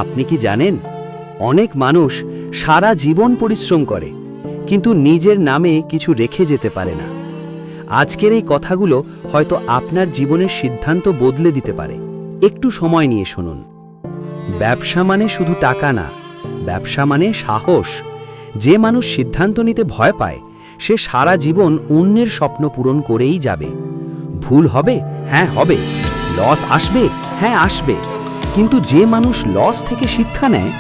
আপনি কি জানেন, অনেক মানুষ সারা জীবন পরিশ্রম করে কিন্তু নিজের নামে কিছু রেখে যেতে পারে না। আজকের এই কথাগুলো হয়তো আপনার জীবনের সিদ্ধান্ত বদলে দিতে পারে। একটু সময় নিয়ে শুনুন। ব্যবসা মানে শুধু টাকা না, ব্যবসা মানে সাহস। যে মানুষ সিদ্ধান্ত নিতে ভয় পায় সে সারা জীবন অন্যের স্বপ্ন পূরণ করেই যাবে। ভুল হবে, হ্যাঁ হবে। লস আসবে, হ্যাঁ আসবে। কিন্তু যে মানুষ লস থেকে শিক্ষা নেয়,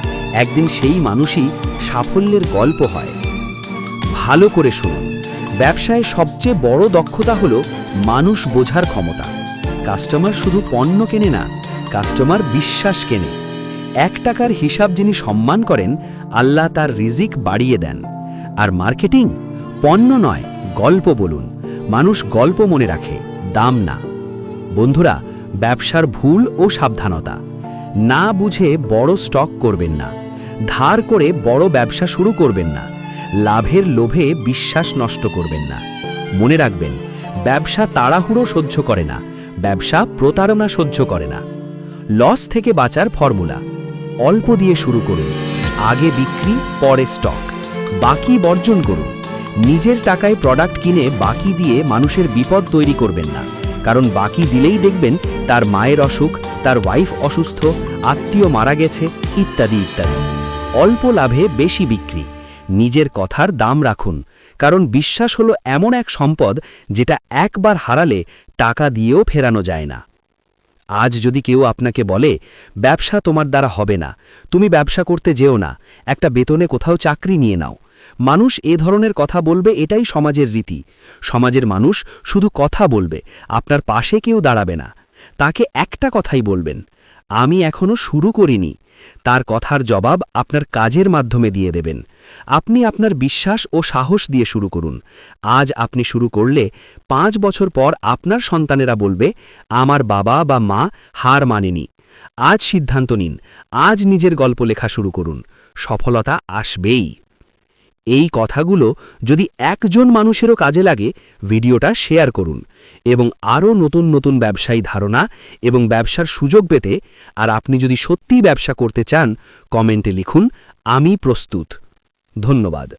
একদিন সেই মানুষই সাফল্যের গল্প হয়। ভালো করে শুনুন, ব্যবসায় সবচেয়ে বড় দক্ষতা হলো মানুষ বোঝার ক্ষমতা। কাস্টমার শুধু পণ্য কেনে না, কাস্টমার বিশ্বাস কেনে। 1 টাকার হিসাব যিনি সম্মান করেন, আল্লাহ তার রিজিক বাড়িয়ে দেন। আর মার্কেটিং পণ্য নয়, গল্প বলুন। মানুষ গল্প মনে রাখে, দাম না। বন্ধুরা, ব্যবসার ভুল ও সাবধানতা। না বুঝে বড় স্টক করবেন না, ধার করে বড় ব্যবসা শুরু করবেন না, লাভের লোভে বিশ্বাস নষ্ট করবেন না। মনে রাখবেন, ব্যবসা তাড়াহুড়ো সহ্য করে না, ব্যবসা প্রতারণা সহ্য করে না। লস থেকে বাঁচার ফর্মুলা: অল্প দিয়ে শুরু করুন, আগে বিক্রি পরে স্টক, বাকি বর্জন করুন। নিজের টাকায় প্রোডাক্ট কিনে বাকি দিয়ে মানুষের বিপদ তৈরি করবেন না, কারণ বাকি দিলেই দেখবেন তার মায়ের অসুখ, তার ওয়াইফ অসুস্থ, আত্মীয় মারা গেছে, ইত্যাদি ইত্যাদি। অল্প লাভে বেশি বিক্রি, নিজের কথার দাম রাখুন, কারণ বিশ্বাস হলো এমন এক সম্পদ যেটা একবার হারালে টাকা দিয়েও ফেরানো যায় না। আজ যদি কেউ আপনাকে বলে ব্যবসা তোমার দ্বারা হবে না, তুমি ব্যবসা করতে যেও না, একটা বেতনে কোথাও চাকরি নিয়ে নাও, মানুষ এ ধরনের কথা বলবে। এটাই সমাজের রীতি। সমাজের মানুষ শুধু কথা বলবে, আপনার পাশে কেউ দাঁড়াবে না। তাকে একটা কথাই বলবেন, আমি এখনো শুরু করিনি। তার কথার জবাব আপনার কাজের মাধ্যমে দিয়ে দেবেন। আপনি আপনার বিশ্বাস ও সাহস দিয়ে শুরু করুন। আজ আপনি শুরু করলে 5 বছর পর আপনার সন্তানেরা বলবে, আমার বাবা বা মা হার মানেনি। আজ সিদ্ধান্ত নিন, আজ নিজের গল্প লেখা শুরু করুন। সফলতা আসবেই। এই কথাগুলো যদি একজন মানুষেরও কাজে লাগে, ভিডিওটা শেয়ার করুন এবং আরও নতুন নতুন ব্যবসায়ী ধারণা এবং ব্যবসার সুযোগ পেতে। আর আপনি যদি সত্যিই ব্যবসা করতে চান, কমেন্টে লিখুন, আমি প্রস্তুত। ধন্যবাদ।